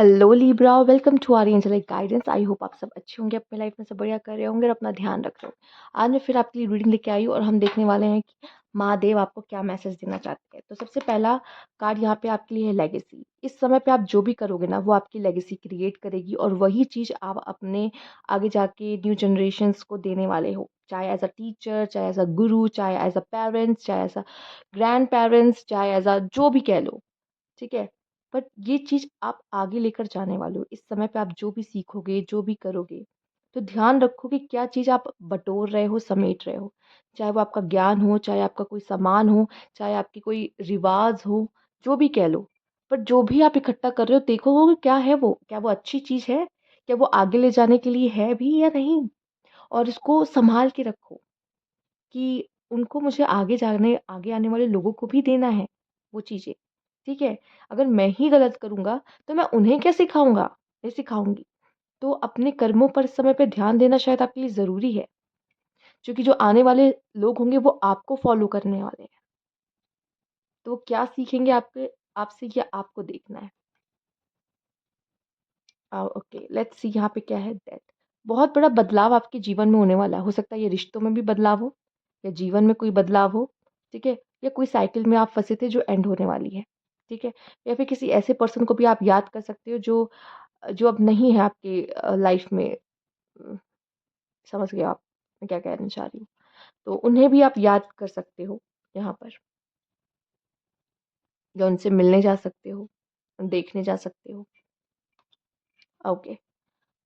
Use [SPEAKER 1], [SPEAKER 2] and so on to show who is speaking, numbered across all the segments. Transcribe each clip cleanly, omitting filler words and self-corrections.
[SPEAKER 1] Hello Libra, welcome to our angelic guidance. I hope आप सब अच्छे होंगे, अपने लाइफ में सब बढ़िया कर रहे होंगे और अपना ध्यान रख रहे हो। आज मैं फिर आपके लिए रीडिंग लेके आई हूँ और हम देखने वाले हैं कि महादेव आपको क्या मैसेज देना चाहते हैं। तो सबसे पहला कार्ड यहाँ पे आपके लिए है लेगेसी। इस समय पे आप जो भी करोगे ना, वो आपकी लेगेसी क्रिएट करेगी और वही चीज़ आप अपने आगे जाके न्यू जनरेशन्स को देने वाले हो, चाहे एज अ टीचर, चाहे एज अ गुरु, चाहे एज अ पेरेंट्स, चाहे एज अ ग्रैंड पेरेंट्स, चाहे एज अ जो भी कह लो। ठीक है? बट ये चीज़ आप आगे लेकर जाने वाले हो। इस समय पे आप जो भी सीखोगे, जो भी करोगे, तो ध्यान रखो कि क्या चीज़ आप बटोर रहे हो, समेट रहे हो। चाहे वो आपका ज्ञान हो, चाहे आपका कोई सामान हो, चाहे आपकी कोई रिवाज़ हो, जो भी कह लो। पर जो भी आप इकट्ठा कर रहे हो, देखो कि क्या है वो? क्या वो अच्छी चीज़ है? क्या वो आगे ले जाने के लिए है भी या नहीं? और इसको सँभाल के रखो कि उनको मुझे आगे आने वाले लोगों को भी देना है वो चीज़ें। ठीक है? अगर मैं ही गलत करूँगा, तो मैं उन्हें क्या सिखाऊँगा? नहीं सिखाऊँगी। तो अपने कर्मों पर इस समय पे ध्यान देना शायद आपके लिए ज़रूरी है, क्योंकि जो आने वाले लोग होंगे वो आपको फ़ॉलो करने वाले हैं। तो वो क्या सीखेंगे आपसे, ये आपको देखना है। ओके, लेट्स सी यहाँ पे क्या है, डेथ। बहुत बड़ा बदलाव आपके जीवन में होने वाला है। हो सकता है ये रिश्तों में भी बदलाव हो, या जीवन में कोई बदलाव हो। ठीक है? या कोई साइकिल में आप फँसे थे जो एंड होने वाली है। ठीक है? या फिर किसी ऐसे पर्सन को भी आप याद कर सकते हो जो जो अब नहीं है आपके लाइफ में। उम, समझ गए आप मैं क्या कहना चाह रही हूँ। तो उन्हें भी आप याद कर सकते हो यहाँ पर, या उनसे मिलने जा सकते हो, देखने जा सकते हो। ओके।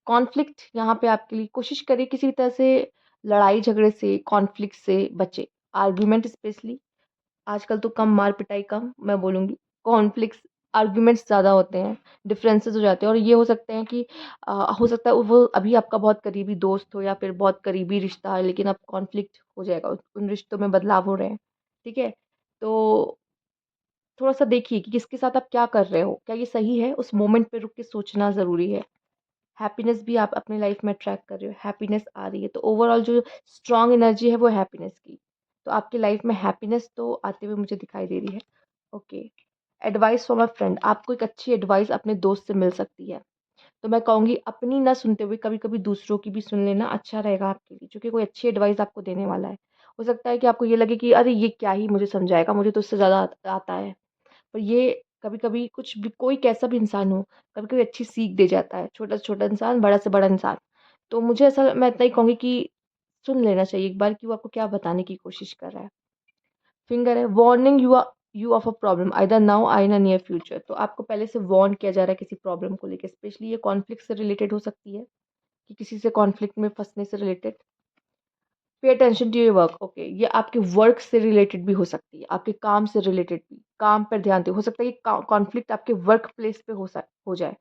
[SPEAKER 1] कॉन्फ्लिक्ट यहाँ पे आपके लिए, कोशिश करिए किसी भी तरह से लड़ाई झगड़े से, कॉन्फ्लिक्ट से बचे। आर्गुमेंट स्पेशली, आजकल तो कम मार पिटाई कम, मैं बोलूँगी। कॉन्फ्लिक्ट्स, आर्गुमेंट्स ज़्यादा होते हैं, डिफरेंसेस हो जाते हैं और ये हो सकते हैं कि हो सकता है वो अभी आपका बहुत करीबी दोस्त हो या फिर बहुत करीबी रिश्ता है, लेकिन अब कॉन्फ्लिक्ट हो जाएगा, उन रिश्तों में बदलाव हो रहे हैं। ठीक है? तो थोड़ा-सा देखिए कि किसके साथ आप क्या कर रहे हो? क्या ये सही है? उस मोमेंट पे रुक के सोचना ज़रूरी है। हैप्पीनेस भी आप अपनी लाइफ में ट्रैक कर रहे हो, हैप्पीनेस आ रही है, तो ओवरऑल जो स्ट्रॉन्ग एनर्जी है वो हैप्पीनेस की। तो आपकी लाइफ में हैप्पीनेस तो आते हुए मुझे दिखाई दे रही है। Okay. Advice from a friend, आपको एक अच्छी एडवाइस अपने दोस्त से मिल सकती है। तो मैं कहूँगी अपनी ना सुनते हुए कभी-कभी दूसरों की भी सुन लेना अच्छा रहेगा आपके लिए, क्योंकि कोई अच्छी एडवाइस आपको देने वाला है। हो सकता है कि आपको ये लगे कि अरे ये क्या ही मुझे समझाएगा, मुझे तो इससे ज़्यादा आता है। पर ये कभी-कभी कुछ भी, कोई कैसा भी इंसान हो, कभी-कभी अच्छी सीख दे जाता है, छोटा से छोटा इंसान, बड़ा से बड़ा इंसान। तो मुझे ऐसा, मैं इतना ही कहूँगी कि सुन लेना चाहिए एक बार कि वो आपको क्या बताने की कोशिश कर रहा है। फिंगर है, warning you of a problem either now और इन अ नियर फ्यूचर। तो आपको पहले से वार्न किया जा रहा है किसी प्रॉब्लम को लेके, स्पेशली ये कॉन्फ्लिक्ट से रिलेटेड हो सकती है, कि किसी से कॉन्फ्लिक्ट में फँसने से related. Pay attention to your work, okay, ये आपके वर्क से रिलेटेड भी हो सकती है, आपके काम से रिलेटेड भी। काम पर ध्यान दो, हो सकता है ये कॉन्फ्लिक्ट आपके वर्क प्लेस पे हो जाए।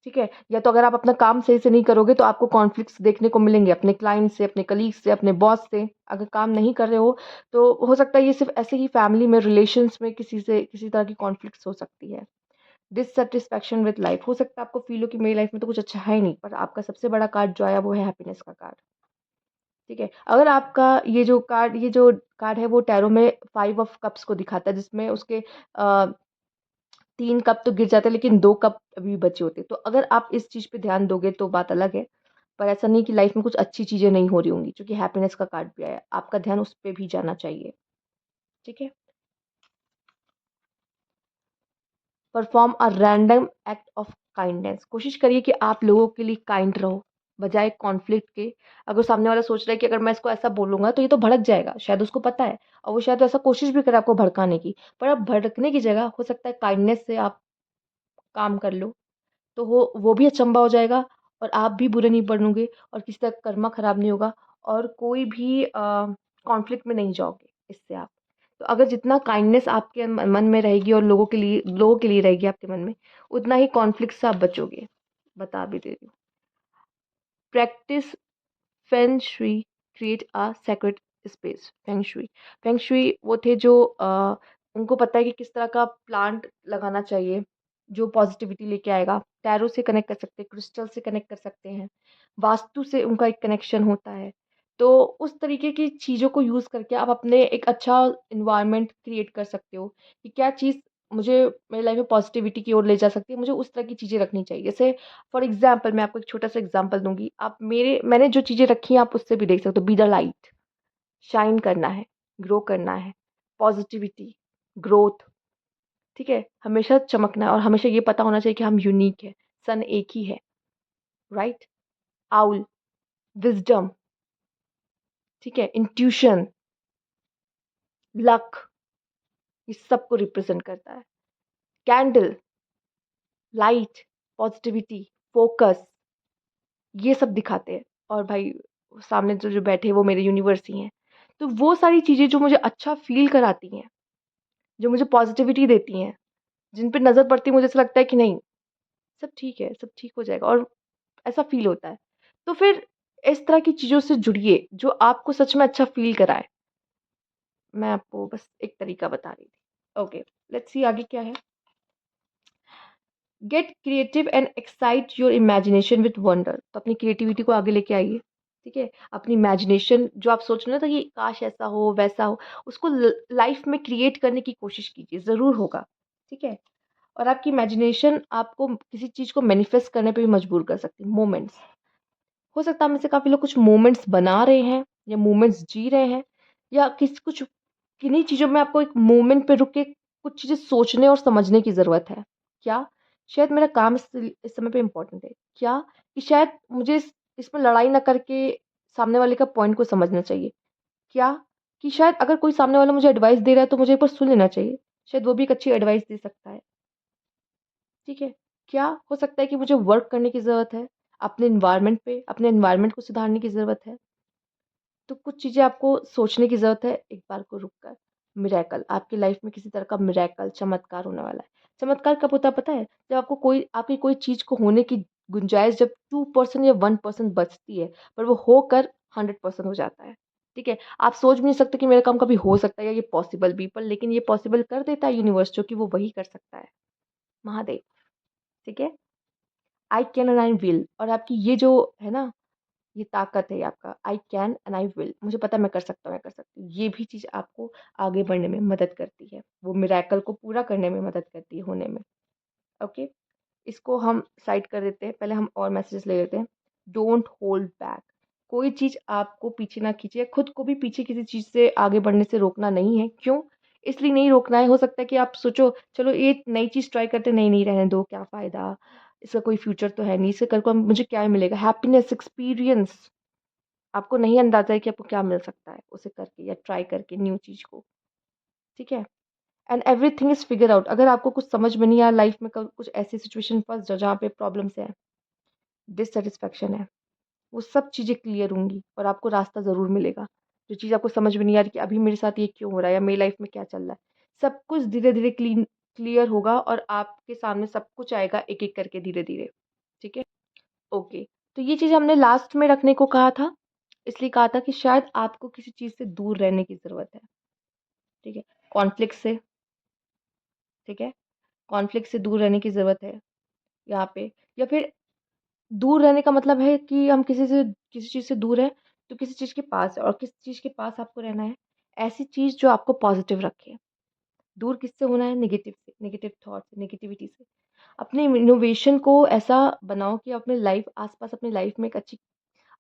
[SPEAKER 1] ठीक है? या तो अगर आप अपना काम सही से नहीं करोगे तो आपको कॉन्फ्लिक्ट्स देखने को मिलेंगे अपने क्लाइंट से, अपने कलीग से, अपने बॉस से। अगर काम नहीं कर रहे हो तो हो सकता है ये सिर्फ़ ऐसे ही फैमिली में, रिलेशंस में किसी से किसी तरह की कॉन्फ्लिक्ट्स हो सकती है। डिससैटिस्फैक्शन विद लाइफ़, हो सकता है आपको फ़ील हो कि मेरी लाइफ़ में तो कुछ अच्छा है ही नहीं, पर आपका सबसे बड़ा कार्ड जो आया वो है हैप्पीनेस का कार्ड। ठीक है? अगर आपका ये जो कार्ड है वो टैरो में 5 ऑफ कप्स को दिखाता है, जिसमें उसके 3 कप तो गिर जाते हैं, लेकिन 2 कप अभी बचे होते हैं। तो अगर आप इस चीज़ पे ध्यान दोगे तो बात अलग है। पर ऐसा नहीं कि लाइफ़ में कुछ अच्छी चीज़ें नहीं हो रही होंगी, क्योंकि हैप्पीनेस का कार्ड भी आया है। आपका ध्यान उस पे भी जाना चाहिए। ठीक है? Perform a random act of kindness, कोशिश करिए कि आप लोगों के लिए काइंड रहो, बजाय कॉन्फ्लिक्ट के। अगर सामने वाला सोच रहा है कि अगर मैं इसको ऐसा बोलूँगा तो ये तो भड़क जाएगा, शायद उसको पता है और वो शायद ऐसा कोशिश भी करे आपको भड़काने की। पर आप भड़कने की जगह हो सकता है काइंडनेस से आप काम कर लो। तो वो भी अचंभा हो जाएगा और आप भी बुरे नहीं बनोगे और किसी का कर्मा खराब नहीं होगा और कोई भी कॉन्फ्लिक्ट में नहीं जाओगे इससे आप। तो अगर जितना काइंडनेस आपके मन में रहेगी और लोगों के लिए रहेगी आपके मन में, उतना ही कॉन्फ्लिक्ट से आप बचोगे। बता भी दे रही हूँ। Practice feng shui, create a sacred space. Feng shui वो थे जो उनको पता है कि किस तरह का प्लांट लगाना चाहिए जो पॉजिटिविटी लेके आएगा। टैरो से कनेक्ट कर सकते हैं, क्रिस्टल से कनेक्ट कर सकते हैं, वास्तु से उनका एक कनेक्शन होता है। तो उस तरीके की चीज़ों को यूज़ करके आप अपने एक अच्छा इन्वायरमेंट क्रिएट कर सकते हो कि क्या चीज़ मुझे मेरी लाइफ में पॉजिटिविटी की ओर ले जा सकती है, मुझे उस तरह की चीज़ें रखनी चाहिए। जैसे फॉर एग्ज़ाम्पल मैं आपको एक छोटा-सा एग्ज़ाम्पल दूँगी। आप मैंने जो चीज़ें रखी हैं आप उससे भी देख सकते हो। बी द लाइट, शाइन करना है, ग्रो करना है, पॉजिटिविटी, ग्रोथ, ठीक है? हमेशा चमकना है और हमेशा ये पता होना चाहिए कि हम यूनिक हैं, सन एक ही है, राइट? आउल, विज़डम, ठीक है? इंट्यूशन, लक, ये सबको रिप्रेज़ेंट करता है। कैंडल, लाइट, पॉजिटिविटी, फ़ोकस, ये सब दिखाते हैं और भाई सामने जो बैठे हैं वो मेरे यूनिवर्स ही हैं। तो वो सारी चीज़ें जो मुझे अच्छा फ़ील कराती हैं, जो मुझे पॉजिटिविटी देती हैं, जिन पे नज़र पड़ती है मुझे ऐसा लगता है कि नहीं, सब ठीक है, सब ठीक हो जाएगा और ऐसा फ़ील होता है। तो फिर इस तरह की चीज़ों से जुड़िए जो आपको सच में अच्छा फ़ील कराए। मैं आपको बस एक तरीका बता रही थी। ओके, लेट्स सी आगे क्या है। Get creative and excite your imagination with wonder. तो अपनी क्रिएटिविटी को आगे लेके आइए, ठीक है? अपनी इमेजिनेशन जो आप सोच रहे हो ना, तो ये काश ऐसा हो, वैसा हो, उसको लाइफ में क्रिएट करने की कोशिश कीजिए, ज़रूर होगा, ठीक है? और आपकी इमेजिनेशन आपको किसी चीज़ को मैनिफेस्ट करने पे भी मजबूर कर सकती है। मोमेंट्स, हो सकता है हम में से काफ़ी लोग कुछ मोमेंट्स बना रहे हैं या मोमेंट्स जी रहे हैं या कुछ किन्हीं चीज़ों में आपको एक मोमेंट पे रुक के कुछ चीज़ें सोचने और समझने की ज़रूरत है। क्या? शायद मेरा काम इस समय पे इम्पोर्टेंट है। क्या? कि शायद मुझे इसमें लड़ाई ना करके सामने वाले का पॉइंट को समझना चाहिए। क्या? कि शायद अगर कोई सामने वाला मुझे एडवाइस दे रहा है तो मुझे एक बार सुन लेना चाहिए। शायद वो भी एक अच्छी एडवाइस दे सकता है। ठीक है? क्या हो सकता है कि मुझे वर्क करने की ज़रूरत है, अपने एनवायरनमेंट को सुधारने की ज़रूरत है। तो कुछ चीज़ें आपको सोचने की ज़रूरत है, एक बार को रुक कर। मिरेकल, आपकी लाइफ़ में किसी तरह का मिरेकल, चमत्कार होने वाला है। चमत्कार कब होता है पता है? जब आपकी कोई चीज़ को होने की गुंजाइश जब 2% या 1% बचती है, पर वो होकर 100% हो जाता है। ठीक है? आप सोच भी नहीं सकते कि मेरा काम कभी हो सकता है या ये पॉसिबल भी, पर लेकिन ये पॉसिबल कर देता है यूनिवर्स, जो कि वो वही कर सकता है। महादेव, ठीक है? I can and I will, और आपकी ये जो है ना, ये ताकत है आपका, I can and I will, मुझे पता है मैं कर सकता हूँ, मैं कर सकती हूँ। ये भी चीज़ आपको आगे बढ़ने में मदद करती है। वो मिरेकल को पूरा करने में मदद करती है, होने में। ओके? इसको हम साइड कर देते हैं। पहले हम और मैसेजेस ले लेते हैं। Don't hold back. कोई चीज़ आपको पीछे ना खींचे, खुद को भी पीछे किसी चीज़ से आगे बढ़ने से रोकना नहीं है। क्यों? इसलिए नहीं रोकना है, हो सकता है कि आप सोचो चलो ये नई चीज़ ट्राई करते हैं, नहीं, नहीं रहने दो, क्या फ़ायदा? इसका कोई फ्यूचर तो है नहीं, इससे कल को मुझे क्या मिलेगा? हैप्पीनेस, एक्सपीरियंस, आपको नहीं अंदाज़ा है कि आपको क्या मिल सकता है उसे करके या ट्राई करके न्यू चीज़ को, ठीक है? And everything is figure out. अगर आपको कुछ समझ में नहीं आया लाइफ़ में, कब कुछ ऐसी सिचुएशन फँस जाओ जहाँ पे प्रॉब्लम्स हैं, डिससैटिस्फैक्शन है, वो सब चीज़ें क्लियर होंगी और आपको रास्ता ज़रूर मिलेगा। जो चीज़ आपको समझ में नहीं आ रही कि अभी मेरे साथ ये क्यों हो रहा है या मेरी लाइफ़ में क्या चल रहा है, सब कुछ धीरे-धीरे क्लियर होगा और आपके सामने सब कुछ आएगा एक-एक करके धीरे-धीरे, ठीक है? ओके, तो ये चीज़ हमने लास्ट में रखने को कहा था, इसलिए कहा था कि शायद आपको किसी चीज़ से दूर रहने की ज़रूरत है, ठीक है? कॉन्फ्लिक्ट से, ठीक है? कॉन्फ्लिक्ट से दूर रहने की ज़रूरत है यहाँ पे, या फिर दूर रहने का मतलब है कि हम किसी चीज़ से दूर हैं, तो किसी चीज़ के पास है, और किस चीज़ के पास आपको रहना है? ऐसी चीज़ जो आपको पॉज़िटिव रखे। दूर किससे होना है? नेगेटिव से, नेगेटिव थॉट से, नेगेटिविटी से। अपने इनोवेशन को ऐसा बनाओ कि अपने लाइफ़ आस-पास अपनी लाइफ़ में एक अच्छी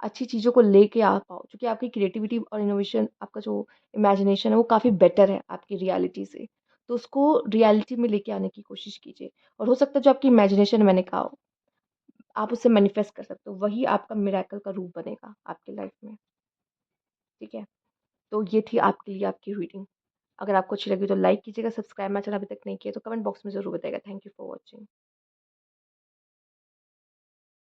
[SPEAKER 1] अच्छी चीज़ों को लेके आ पाओ, क्योंकि आपकी क्रिएटिविटी और इनोवेशन, आपका जो इमेजिनेशन है वो काफ़ी बेटर है आपकी रियलिटी से। तो उसको रियलिटी में लेके आने की कोशिश कीजिए, और हो सकता है जो आपकी इमेजिनेशन मैंने कहा हो, आप उसे मैनिफेस्ट कर सकते हो, वही आपका मिरेकल का रूप बनेगा आपकी लाइफ में, ठीक है? तो ये थी आपके लिए आपकी रीडिंग। अगर आपको अच्छी लगी तो लाइक कीजिएगा, सब्सक्राइब मेरा चैनल अभी तक नहीं किया तो कमेंट बॉक्स में ज़रूर बताइएगा। Thank you for watching.